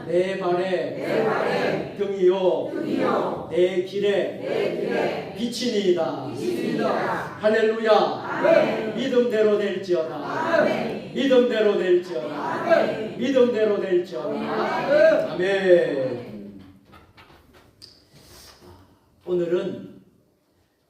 내 발에 등이요 내 길에 빛이니이다. 할렐루야. 믿음대로 될지어다. 믿음대로 될지어다. 믿음대로 될지어다. 아멘. 오늘은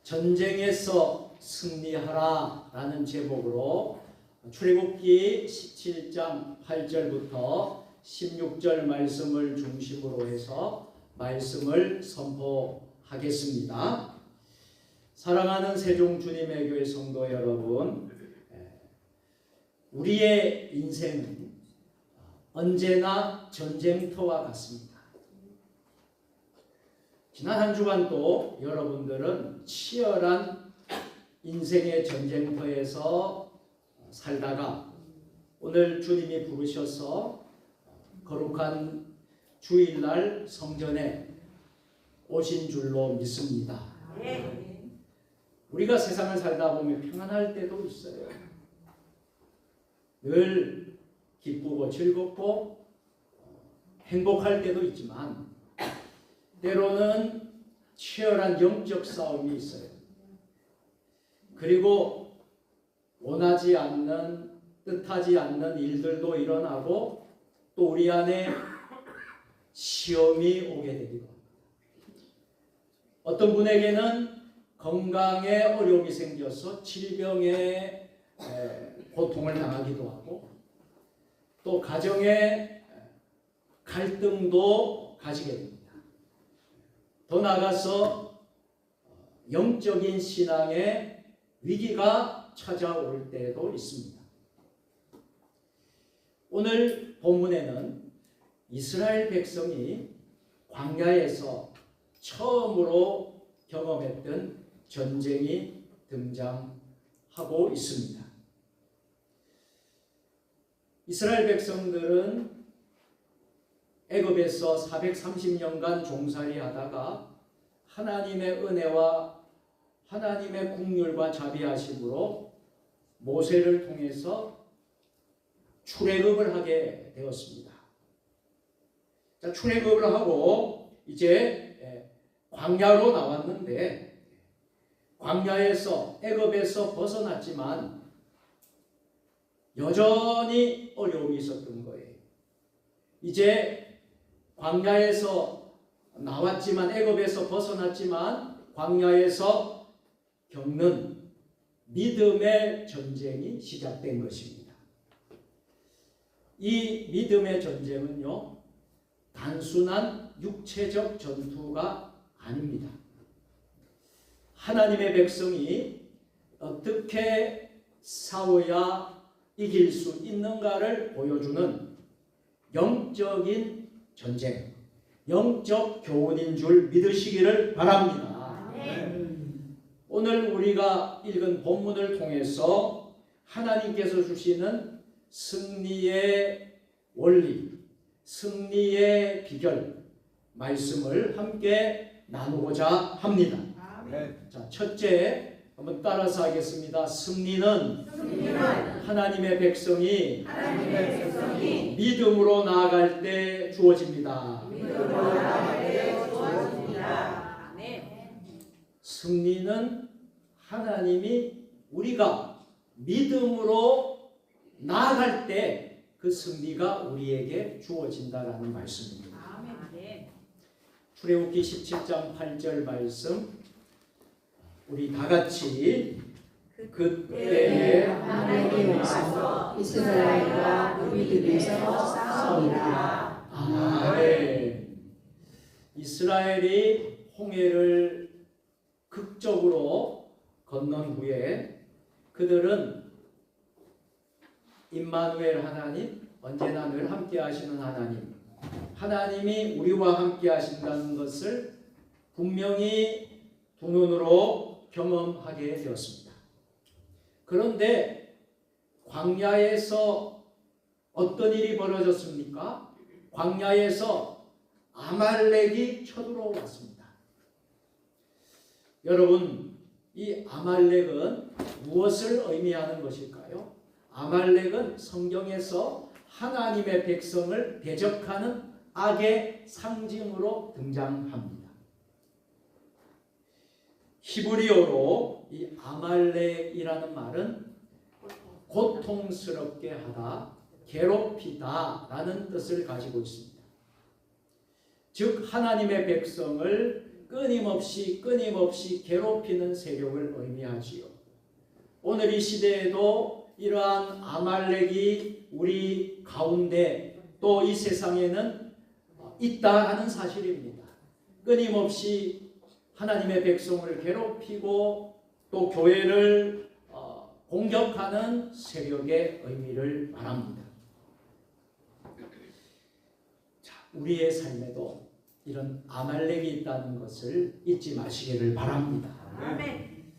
전쟁에서 승리하라 라는 제목으로 출애굽기 17장 8절부터 16절 말씀을 중심으로 해서 말씀을 선포하겠습니다. 사랑하는 세종 주님의 교회 성도 여러분, 우리의 인생은 언제나 전쟁터와 같습니다. 지난 한 주간도 여러분들은 치열한 인생의 전쟁터에서 살다가 오늘 주님이 부르셔서 거룩한 주일날 성전에 오신 줄로 믿습니다. 우리가 세상을 살다 보면 평안할 때도 있어요. 늘 기쁘고 즐겁고 행복할 때도 있지만 때로는 치열한 영적 싸움이 있어요. 그리고 원하지 않는, 뜻하지 않는 일들도 일어나고 또 우리 안에 시험이 오게 되기도 합니다. 어떤 분에게는 건강에 어려움이 생겨서 질병에 고통을 당하기도 하고 또 가정에 갈등도 가지게 됩니다. 더 나아가서 영적인 신앙의 위기가 찾아올 때도 있습니다. 오늘 본문에는 이스라엘 백성이 광야에서 처음으로 경험했던 전쟁이 등장하고 있습니다. 이스라엘 백성들은 애굽에서 430년간 종살이 하다가 하나님의 은혜와 하나님의 국률과 자비하심으로 모세를 통해서 출애굽을 하게 되었습니다. 자, 출애굽을 하고 이제 광야로 나왔는데 광야에서 애굽에서 벗어났지만 여전히 어려움이 있었던 거예요. 이제 광야에서 나왔지만 애굽에서 벗어났지만 광야에서 겪는 믿음의 전쟁이 시작된 것입니다. 이 믿음의 전쟁은요, 단순한 육체적 전투가 아닙니다. 하나님의 백성이 어떻게 싸워야 이길 수 있는가를 보여주는 영적인 전쟁, 영적 교훈인 줄 믿으시기를 바랍니다. 오늘 우리가 읽은 본문을 통해서 하나님께서 주시는 승리의 원리, 승리의 비결 말씀을 함께 나누고자 합니다. 자, 첫째 한번 따라서 하겠습니다. 승리는 하나님의 백성이 믿음으로 나아갈 때 주어집니다. 승리는 하나님이 우리가 믿음으로 나아갈 때 그 승리가 우리에게 주어진다라는 말씀입니다. 출애굽기 17장 8절 말씀 우리 다 같이 그때에 하나님이 와서 이스라엘과 우리들에서 싸우리라. 아멘. 이스라엘이 홍해를 극적으로 건넌 후에 그들은 임마누엘 하나님, 언제나 늘 함께 하시는 하나님, 하나님이 우리와 함께 하신다는 것을 분명히 두 눈으로 경험하게 되었습니다. 그런데 광야에서 어떤 일이 벌어졌습니까? 광야에서 아말렉이 쳐들어왔습니다. 여러분, 이 아말렉은 무엇을 의미하는 것일까요? 아말렉은 성경에서 하나님의 백성을 대적하는 악의 상징으로 등장합니다. 히브리어로 이 아말렉이라는 말은 고통스럽게 하다, 괴롭히다 라는 뜻을 가지고 있습니다. 즉 하나님의 백성을 끊임없이 괴롭히는 세력을 의미하지요. 오늘 이 시대에도 이러한 아말렉이 우리 가운데 또 이 세상에는 있다 하는 사실입니다. 끊임없이 하나님의 백성을 괴롭히고 또 교회를 공격하는 세력의 의미를 말합니다. 자, 우리의 삶에도 이런 아말렉이 있다는 것을 잊지 마시기를 바랍니다. 아멘.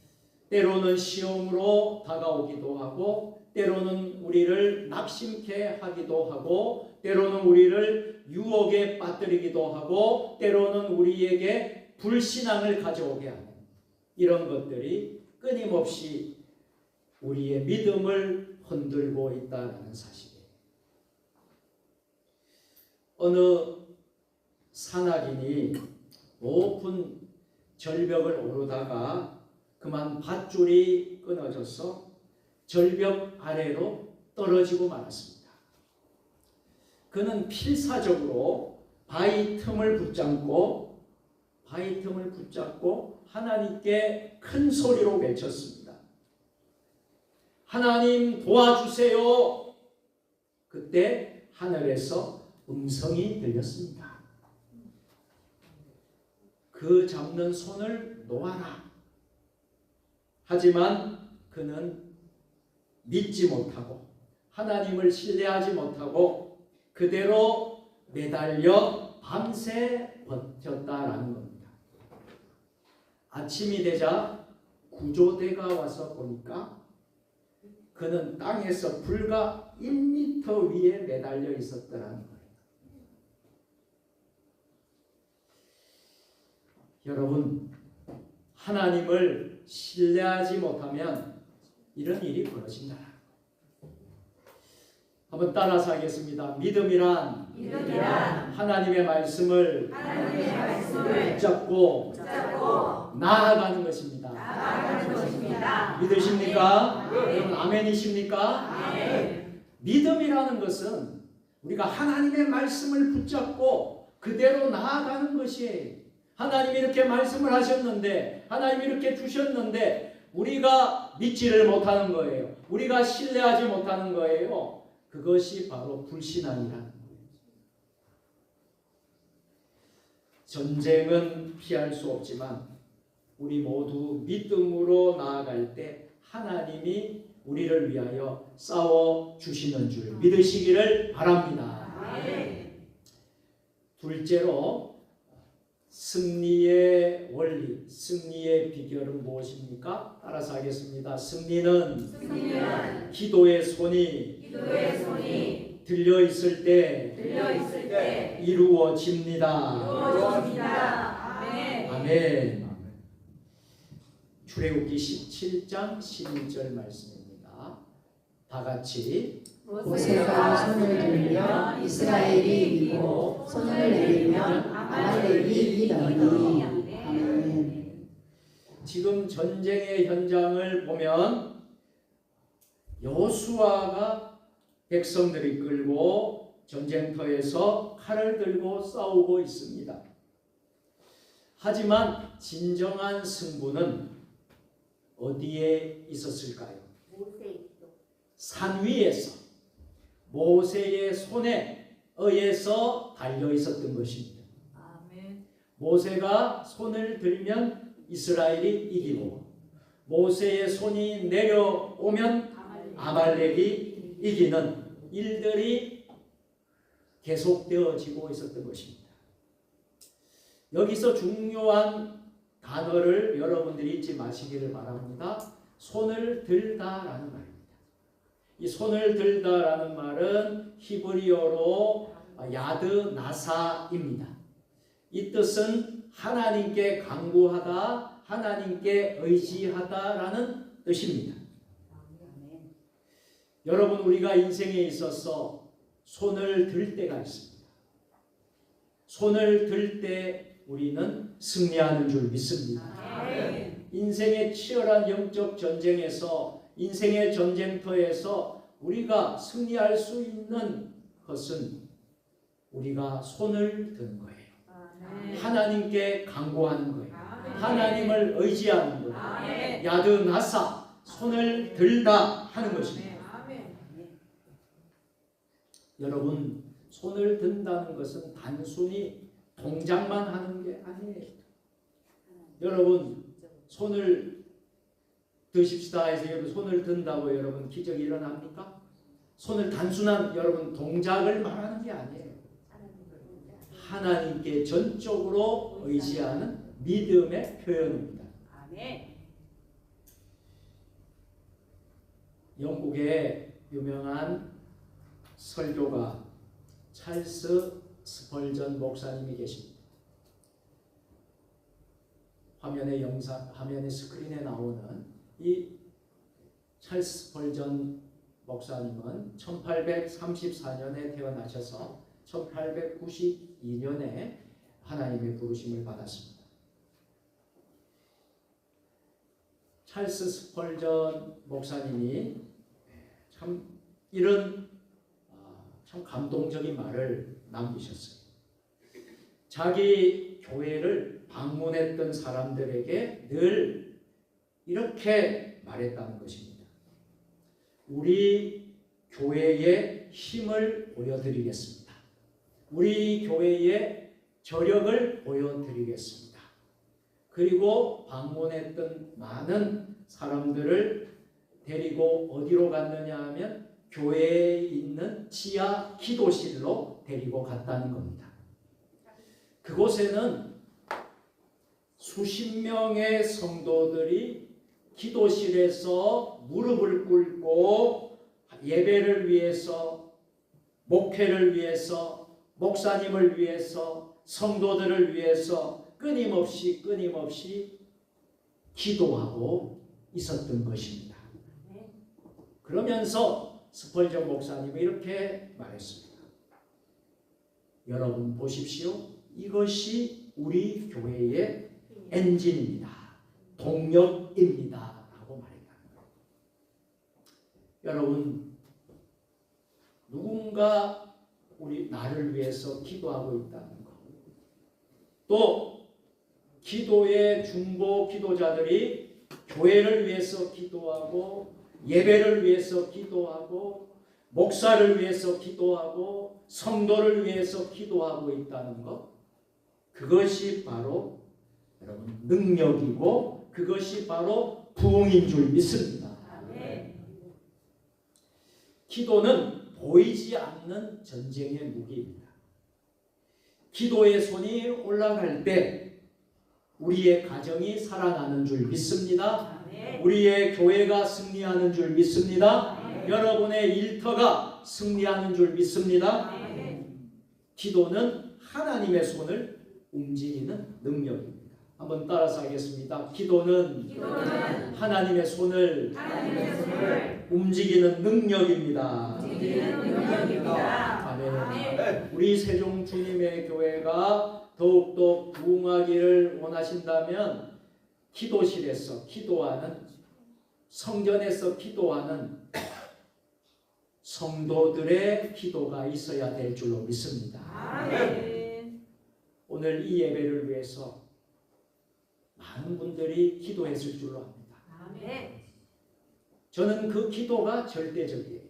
때로는 시험으로 다가오기도 하고, 때로는 우리를 낙심케 하기도 하고, 때로는 우리를 유혹에 빠뜨리기도 하고, 때로는 우리에게 불신앙을 가져오게 하는 이런 것들이 끊임없이 우리의 믿음을 흔들고 있다는 사실이에요. 어느 산악인이 높은 절벽을 오르다가 그만 밧줄이 끊어져서 절벽 아래로 떨어지고 말았습니다. 그는 필사적으로 바위 틈을 붙잡고 하나님께 큰 소리로 외쳤습니다. 하나님 도와주세요. 그때 하늘에서 음성이 들렸습니다. 그 잡는 손을 놓아라. 하지만 그는 믿지 못하고 하나님을 신뢰하지 못하고 그대로 매달려 밤새 버텼다라는 겁니다. 아침이 되자 구조대가 와서 보니까 그는 땅에서 불과 1m 위에 매달려 있었더라는 거예요. 여러분, 하나님을 신뢰하지 못하면 이런 일이 벌어진다. 한번 따라서 하겠습니다. 믿음이란 하나님의 말씀을 붙잡고 나아가는 것입니다. 믿으십니까? 여러분 아멘이십니까? 믿음이라는 것은 우리가 하나님의 말씀을 붙잡고 그대로 나아가는 것이에요. 하나님이 이렇게 말씀을 하셨는데, 하나님이 이렇게 주셨는데 우리가 믿지를 못하는 거예요. 우리가 신뢰하지 못하는 거예요. 그것이 바로 불신앙이라는 거예요. 전쟁은 피할 수 없지만 우리 모두 믿음으로 나아갈 때 하나님이 우리를 위하여 싸워 주시는 줄 믿으시기를 바랍니다. 둘째로 승리의 원리, 승리의 비결은 무엇입니까? 따라서 하겠습니다. 승리는 기도의 손이 들려 있을 때 이루어집니다. 아멘. 출애굽기 17장 12절 말씀입니다. 다 같이 모세가 손을 들며 이스라엘이 이기고 손을 내리면 아말렉이 이기더니. 아멘. 지금 전쟁의 현장을 보면 여호수아가 백성들이 끌고 전쟁터에서 칼을 들고 싸우고 있습니다. 하지만 진정한 승부는 어디에 있었을까요? 산 위에서 모세의 손에 의해서 달려 있었던 것입니다. 모세가 손을 들면 이스라엘이 이기고 모세의 손이 내려오면 아말렉이 이기는 일들이 계속되어지고 있었던 것입니다. 여기서 중요한 단어를 여러분들이 잊지 마시기를 바랍니다. 손을 들다라는 말입니다. 이 손을 들다라는 말은 히브리어로 야드 나사입니다. 이 뜻은 하나님께 간구하다, 하나님께 의지하다라는 뜻입니다. 여러분, 우리가 인생에 있어서 손을 들 때가 있습니다. 손을 들 때 우리는 승리하는 줄 믿습니다. 인생의 치열한 영적 전쟁에서, 인생의 전쟁터에서 우리가 승리할 수 있는 것은 우리가 손을 드는 거예요. 하나님께 간구하는 거예요. 하나님을 의지하는 거예요. 야드나사, 손을 들다 하는 것입니다. 여러분, 손을 든다는 것은 단순히 동작만 하는 게 아니에요. 여러분, 손을 드십시다 해서 여러분 손을 든다고 여러분 기적이 일어납니까? 손을 단순한 여러분 동작을 말하는 게 아니에요. 하나님께 전적으로 의지하는 믿음의 표현입니다. 영국의 유명한 설교가 찰스 스펄전 목사님이 계십니다. 화면에 스크린에 나오는 이 찰스 스펄전 목사님은 1834년에 태어나셔서 1892년에 하나님의 부르심을 받았습니다. 찰스 스펄전 목사님이 참 이런 참 감동적인 말을 남기셨어요. 자기 교회를 방문했던 사람들에게 늘 이렇게 말했다는 것입니다. 우리 교회에 힘을 보여드리겠습니다. 우리 교회의 저력을 보여드리겠습니다. 그리고 방문했던 많은 사람들을 데리고 어디로 갔느냐 하면 교회에 있는 지하 기도실로 데리고 갔다는 겁니다. 그곳에는 수십 명의 성도들이 기도실에서 무릎을 꿇고 예배를 위해서, 목회를 위해서, 목사님을 위해서, 성도들을 위해서 끊임없이 기도하고 있었던 것입니다. 그러면서 스펄전 목사님이 이렇게 말했습니다. 여러분 보십시오. 이것이 우리 교회의 엔진입니다. 동력입니다. 라고 말했다는 거예요. 여러분, 누군가 우리 나를 위해서 기도하고 있다는 것. 또 기도의 중보 기도자들이 교회를 위해서 기도하고 예배를 위해서 기도하고 목사를 위해서 기도하고 성도를 위해서 기도하고 있다는 것. 그것이 바로 여러분 능력이고 그것이 바로 부흥인 줄 믿습니다. 기도는 보이지 않는 전쟁의 무기입니다. 기도의 손이 올라갈 때 우리의 가정이 살아나는 줄 믿습니다. 우리의 교회가 승리하는 줄 믿습니다. 여러분의 일터가 승리하는 줄 믿습니다. 기도는 하나님의 손을 움직이는 능력입니다. 한번 따라서 하겠습니다. 기도는 하나님의 손을 움직이는 능력입니다. 아멘. 우리 세종 주님의 교회가 더욱더 부흥하기를 원하신다면 기도실에서 기도하는, 성전에서 기도하는 성도들의 기도가 있어야 될 줄로 믿습니다. 오늘 이 예배를 위해서 많은 분들이 기도했을 줄로 압니다. 저는 그 기도가 절대적이에요.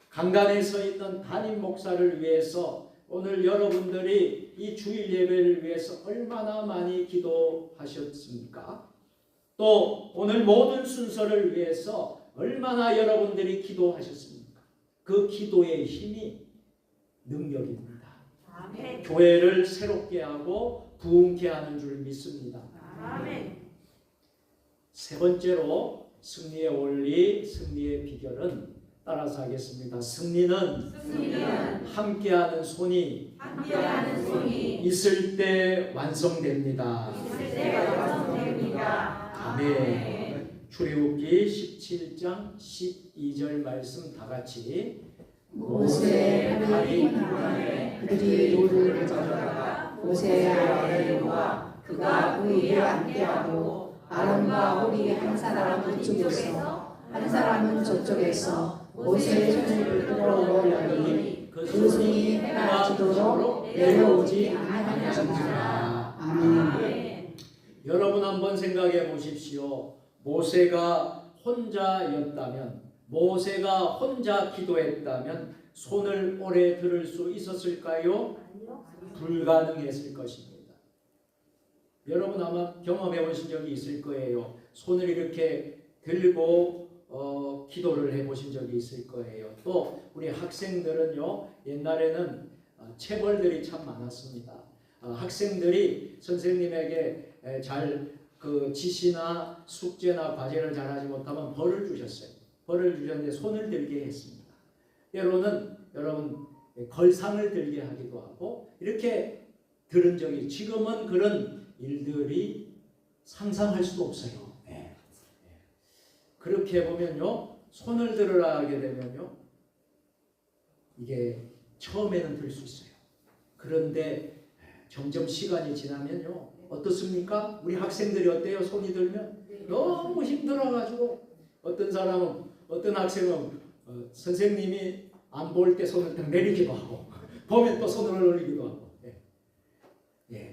강단에 서 있는 담임 목사를 위해서 오늘 여러분들이 이 주일 예배를 위해서 얼마나 많이 기도하셨습니까? 또 오늘 모든 순서를 위해서 얼마나 여러분들이 기도하셨습니까? 그 기도의 힘이 능력입니다. 교회를 새롭게 하고 부흥케 하는 줄 믿습니다. 세 번째로 승리의 원리, 승리의 비결은 따라서 하겠습니다. 승리는 함께하는 손이 있을 때 완성됩니다. 아멘. 출애굽기 17장 12절 말씀 다 같이 모세의 팔이 hun하에 그들이 돌을 가져다가 모세 아래에 놓아 그가 그 위에 앉게하고 아론과 홀이 한 사람은 이쪽에서 한 사람은 저쪽에서 모세의 손을 끌어올리니 그 손이 해가 지도록 내려오지 아니하였느니라. 아멘. 여러분 한번 생각해 보십시오. 모세가 혼자였다면, 모세가 혼자 기도했다면 손을 오래 들을 수 있었을까요? 불가능했을 것입니다. 여러분 아마 경험해 보신 적이 있을 거예요. 손을 이렇게 들고 기도를 해보신 적이 있을 거예요. 또 우리 학생들은요, 옛날에는 체벌들이 참 많았습니다. 학생들이 선생님에게 잘 그 지시나 숙제나 과제를 잘하지 못하면 벌을 주셨어요. 벌을 주셨는데 손을 들게 했습니다. 때로는 여러분 걸상을 들게 하기도 하고 이렇게 들은 적이, 지금은 그런 일들이 상상할 수도 없어요. 그렇게 보면요, 손을 들으라 하게 되면요, 이게 처음에는 들 수 있어요. 그런데 점점 시간이 지나면요, 어떻습니까? 우리 학생들이 어때요? 손이 들면 너무 힘들어가지고 어떤 사람은, 어떤 학생은 선생님이 안 볼 때 손을 딱 내리기도 하고 보면 또 손을 올리기도 하고,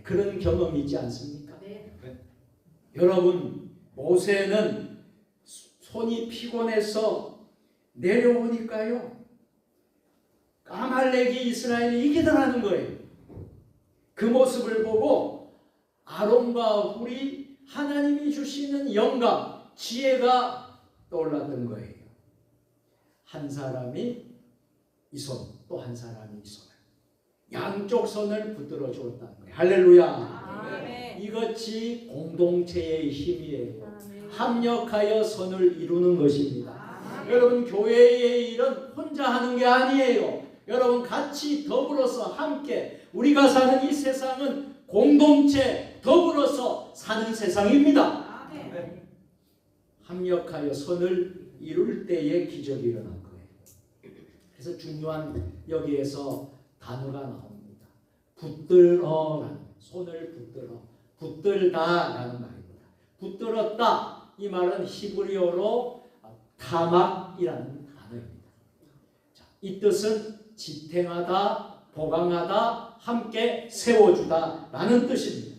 그런 경험이 있지 않습니까? 여러분, 모세는 손이 피곤해서 내려오니까요, 아말렉이 이스라엘이 이기더라는 거예요. 그 모습을 보고 아론과 훌이 하나님이 주시는 영감, 지혜가 떠올랐던 거예요. 한 사람이 이 손, 또 한 사람이 이 손을, 양쪽 손을 붙들어 주었다는 거예요. 할렐루야. 아멘. 이것이 공동체의 힘이에요. 합력하여 선을 이루는 것입니다. 여러분, 교회의 일은 혼자 하는 게 아니에요. 여러분, 같이 더불어서 함께, 우리가 사는 이 세상은 공동체 더불어서 사는 세상입니다. 합력하여 선을 이룰 때에 기적이 일어난 거예요. 그래서 중요한 여기에서 단어가 나옵니다. 붙들어라는, 손을 붙들어, 붙들다라는 말입니다. 붙들었다, 이 말은 히브리어로 타막이라는 단어입니다. 자, 이 뜻은 지탱하다, 보강하다, 함께 세워주다 라는 뜻입니다.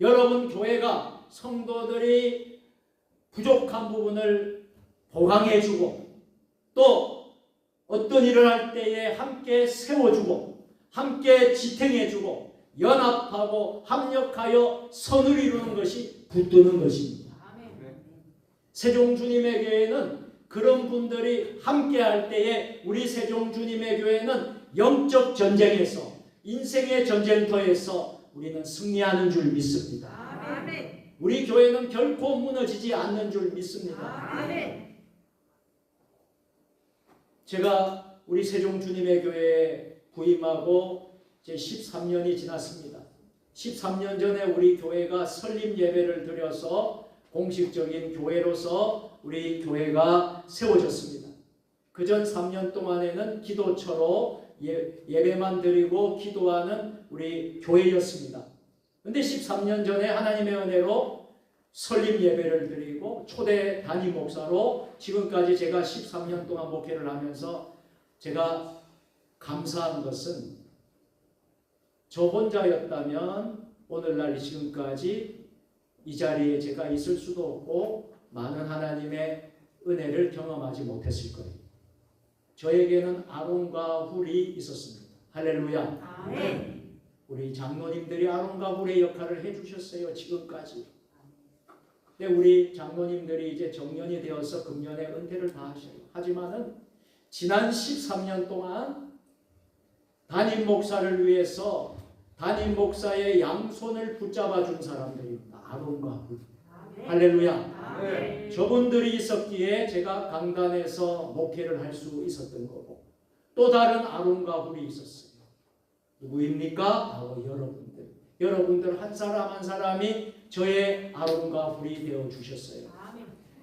여러분, 교회가 성도들이 부족한 부분을 보강해주고, 또 어떤 일을 할 때에 함께 세워주고, 함께 지탱해주고, 연합하고 합력하여 선을 이루는 것이 붙드는 것입니다. 세종주님의 교회는 그런 분들이 함께 할 때에 우리 세종주님의 교회는 영적 전쟁에서, 인생의 전쟁터에서 우리는 승리하는 줄 믿습니다. 아멘. 우리 교회는 결코 무너지지 않는 줄 믿습니다. 아멘. 제가 우리 세종주님의 교회에 부임하고 이제 13년이 지났습니다. 13년 전에 우리 교회가 설립 예배를 드려서 공식적인 교회로서 우리 교회가 세워졌습니다. 그전 3년 동안에는 기도처로 예배만 드리고 기도하는 우리 교회였습니다. 그런데 13년 전에 하나님의 은혜로 설립 예배를 드리고 초대 담임 목사로 지금까지 제가 13년 동안 목회를 하면서 제가 감사한 것은, 저 혼자였다면 오늘날 지금까지 이 자리에 제가 있을 수도 없고 많은 하나님의 은혜를 경험하지 못했을 거예요. 저에게는 아론과 훌이 있었습니다. 할렐루야. 아멘. 우리 장로님들이 아론과 훌의 역할을 해주셨어요, 지금까지. 근데 우리 장로님들이 이제 정년이 되어서 금년에 은퇴를 다 하셔요. 하지만은 지난 13년 동안 담임 목사를 위해서 담임 목사의 양손을 붙잡아 준 사람들입니다. 아론과 훌. 할렐루야. 네. 저분들이 있었기에 제가 강단에서 목회를 할 수 있었던 거고, 또 다른 아론과 훌이 있었어요. 누구입니까? 바로 여러분들. 여러분들 한 사람 한 사람이 저의 아론과 훌이 되어 주셨어요.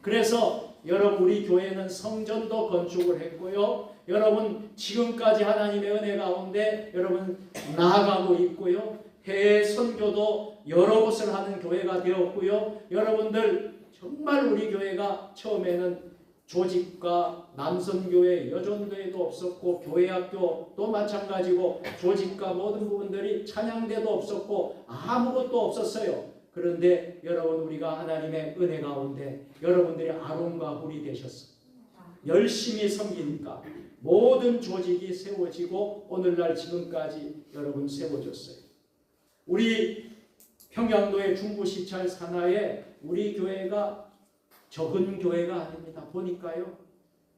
그래서 여러분 우리 교회는 성전도 건축을 했고요. 여러분 지금까지 하나님의 은혜 가운데 여러분 나아가고 있고요. 해외 선교도 여러 곳을 하는 교회가 되었고요. 여러분들 정말 우리 교회가 처음에는 조직과 남선교회, 여전도회도 없었고 교회학교도 마찬가지고 조직과 모든 부분들이 찬양대도 없었고 아무것도 없었어요. 그런데 여러분 우리가 하나님의 은혜 가운데 여러분들이 아론과 훌이 되셨어요. 열심히 섬기니까 모든 조직이 세워지고 오늘날 지금까지 여러분 세워졌어요. 우리 평양도의 중부시찰 산하에 우리 교회가 적은 교회가 아닙니다. 보니까요.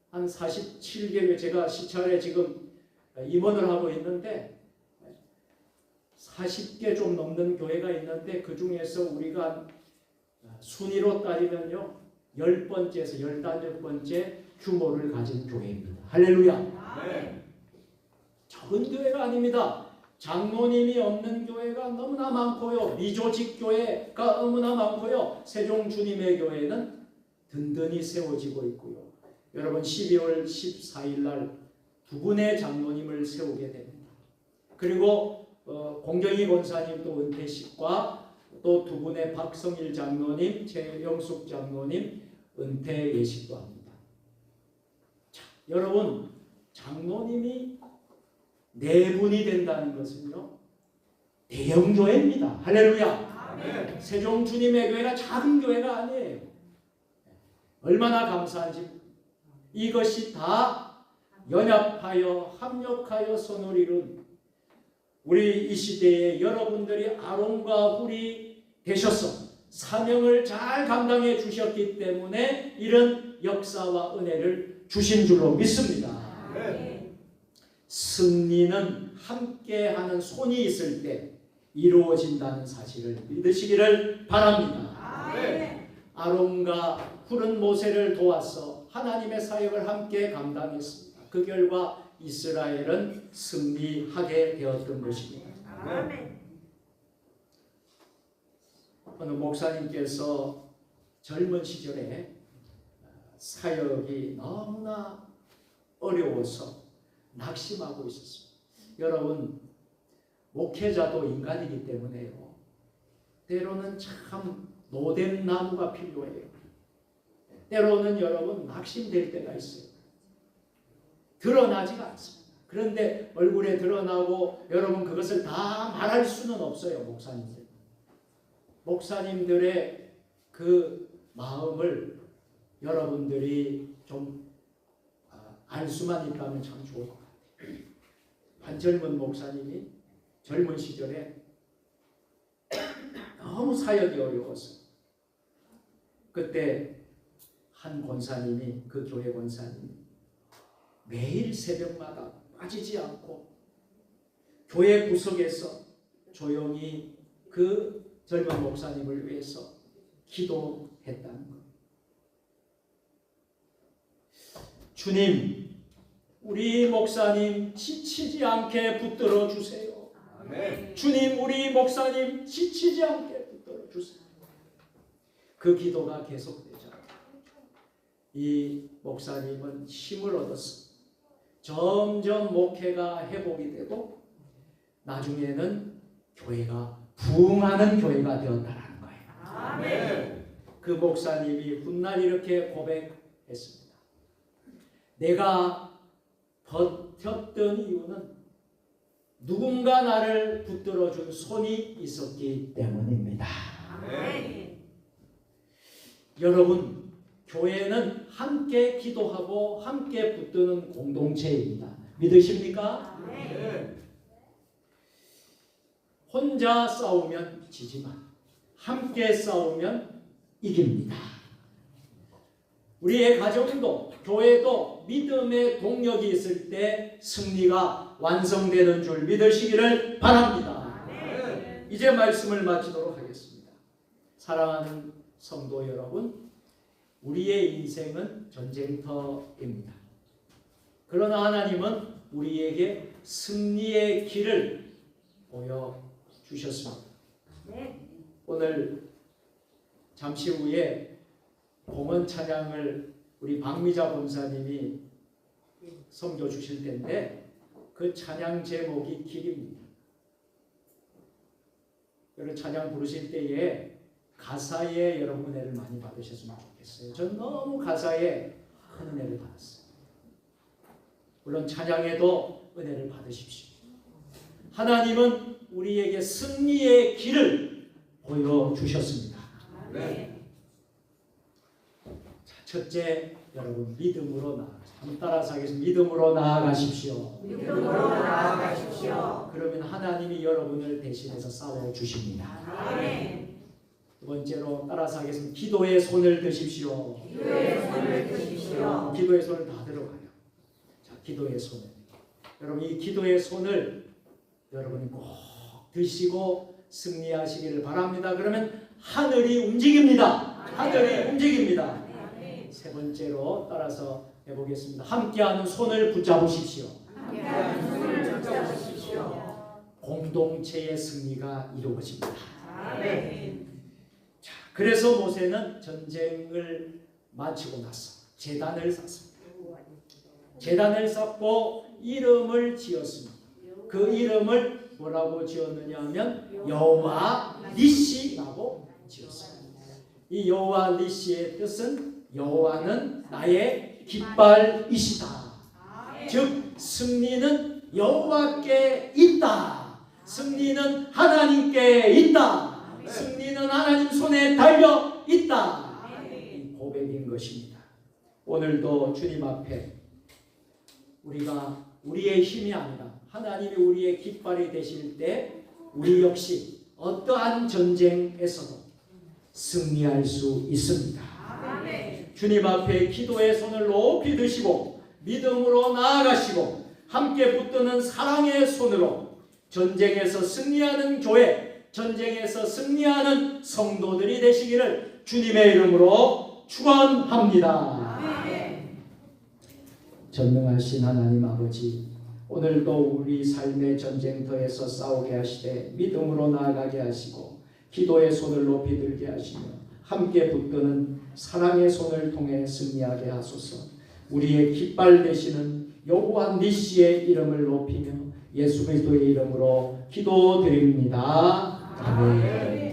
한 47개, 제가 시찰에 지금 임원을 하고 있는데 40개 좀 넘는 교회가 있는데 그 중에서 우리가 순위로 따지면요. 10번째에서 15번째 규모를 가진 교회입니다. 할렐루야. 네. 적은 교회가 아닙니다. 장로님이 없는 교회가 너무나 많고요. 미조직 교회가 너무나 많고요. 세종 주님의 교회는 든든히 세워지고 있고요. 여러분 12월 14일 날 두 분의 장로님을 세우게 됩니다. 그리고 공경희 권사님 또 은퇴식과 또 두 분의 박성일 장로님, 최영숙 장로님 은퇴 예식도 합니다. 자, 여러분 장로님이 4분이 된다는 것은요 대형 교회입니다. 할렐루야. 아멘. 세종 주님의 교회가 작은 교회가 아니에요. 얼마나 감사한지. 이것이 다 연합하여 합력하여 손을 이룬 우리 이 시대에 여러분들이 아론과 훌이 되셔서 사명을 잘 감당해 주셨기 때문에 이런 역사와 은혜를 주신 줄로 믿습니다. 네. 승리는 함께하는 손이 있을 때 이루어진다는 사실을 믿으시기를 바랍니다. 네. 아론과 훌은 모세를 도와서 하나님의 사역을 함께 감당했습니다. 그 결과 이스라엘은 승리하게 되었던 것입니다. 아멘. 어느 목사님께서 젊은 시절에 사역이 너무나 어려워서 낙심하고 있었습니다. 여러분 목회자도 인간이기 때문에요. 때로는 참 노된 나무가 필요해요. 때로는 여러분 낙심될 때가 있어요. 드러나지가 않습니다. 그런데 얼굴에 드러나고 여러분 그것을 다 말할 수는 없어요. 목사님들. 목사님들의 그 마음을 여러분들이 좀 알 수만 있다면 참 좋을 것 같아요. 한 젊은 목사님이 젊은 시절에 너무 사역이 어려웠어요. 그때 한 권사님이, 그 교회 권사님이 매일 새벽마다 빠지지 않고 교회 구석에서 조용히 그 젊은 목사님을 위해서 기도했다는 것. 주님, 우리 목사님 지치지 않게 붙들어 주세요. 아멘. 주님, 우리 목사님 지치지 않게 붙들어 주세요. 그 기도가 계속되죠. 이 목사님은 힘을 얻었습니다. 점점 목회가 회복이 되고 나중에는 교회가 부흥하는 교회가 되었다라는 거예요. 아멘. 그 목사님이 훗날 이렇게 고백했습니다. 내가 버텼던 이유는 누군가 나를 붙들어준 손이 있었기 때문입니다. 아멘. 여러분, 교회는 함께 기도하고 함께 붙드는 공동체입니다. 믿으십니까? 아멘. 혼자 싸우면 지지만 함께 싸우면 이깁니다. 우리의 가정도 교회도 믿음의 동력이 있을 때 승리가 완성되는 줄 믿으시기를 바랍니다. 아멘. 이제 말씀을 마치도록 하겠습니다. 사랑하는 성도 여러분, 우리의 인생은 전쟁터입니다. 그러나 하나님은 우리에게 승리의 길을 보여주셨습니다. 오늘 잠시 후에 봉헌 찬양을 우리 박미자 본사님이 섬겨 주실 텐데 그 찬양 제목이 길입니다. 여러분 찬양 부르실 때에 가사에 여러분 은혜를 많이 받으셨으면 좋겠어요. 전 너무 가사에 큰 은혜를 받았어요. 물론 찬양에도 은혜를 받으십시오. 하나님은 우리에게 승리의 길을 보여주셨습니다. 네. 자, 첫째, 여러분 믿음으로 한번 따라서 하겠습니다. 믿음으로 나아가십시오. 믿음으로 나아가십시오. 그러면 하나님이 여러분을 대신해서 싸워주십니다. 아멘. 두 번째로 따라서 하겠습니다. 기도의 손을 드십시오. 기도의 손을 드십시오. 기도의 손을 다 들어가요. 자, 기도의 손을. 여러분 이 기도의 손을 여러분이 꼭 드시고 승리하시기를 바랍니다. 그러면 하늘이 움직입니다. 하늘이 움직입니다. 세 번째로 따라서 해보겠습니다. 함께하는 손을 붙잡으십시오. 함께하는 손을 붙잡으십시오. 공동체의 승리가 이루어집니다. 아멘. 자, 그래서 모세는 전쟁을 마치고 나서 제단을 쌓습니다. 제단을 쌓고 이름을 지었습니다. 그 이름을 뭐라고 지었느냐 하면 여호와 니시라고 지었습니다. 이 여호와 니시의 뜻은 여호와는 나의 깃발이시다. 즉 승리는 여호와께 있다. 승리는 하나님께 있다. 승리는 하나님 손에 달려 있다. 이 고백인 것입니다. 오늘도 주님 앞에 우리가 우리의 힘이 아니라 하나님이 우리의 깃발이 되실 때 우리 역시 어떠한 전쟁에서도 승리할 수 있습니다. 주님 앞에 기도의 손을 높이 드시고 믿음으로 나아가시고 함께 붙드는 사랑의 손으로 전쟁에서 승리하는 교회, 전쟁에서 승리하는 성도들이 되시기를 주님의 이름으로 축원합니다. 전능하신 하나님 아버지, 오늘도 우리 삶의 전쟁터에서 싸우게 하시되 믿음으로 나아가게 하시고 기도의 손을 높이 들게 하시며 함께 붙드는 사랑의 손을 통해 승리하게 하소서. 우리의 깃발 되시는 여호와 니시의 이름을 높이며 예수 그리스도의 이름으로 기도드립니다. 아멘.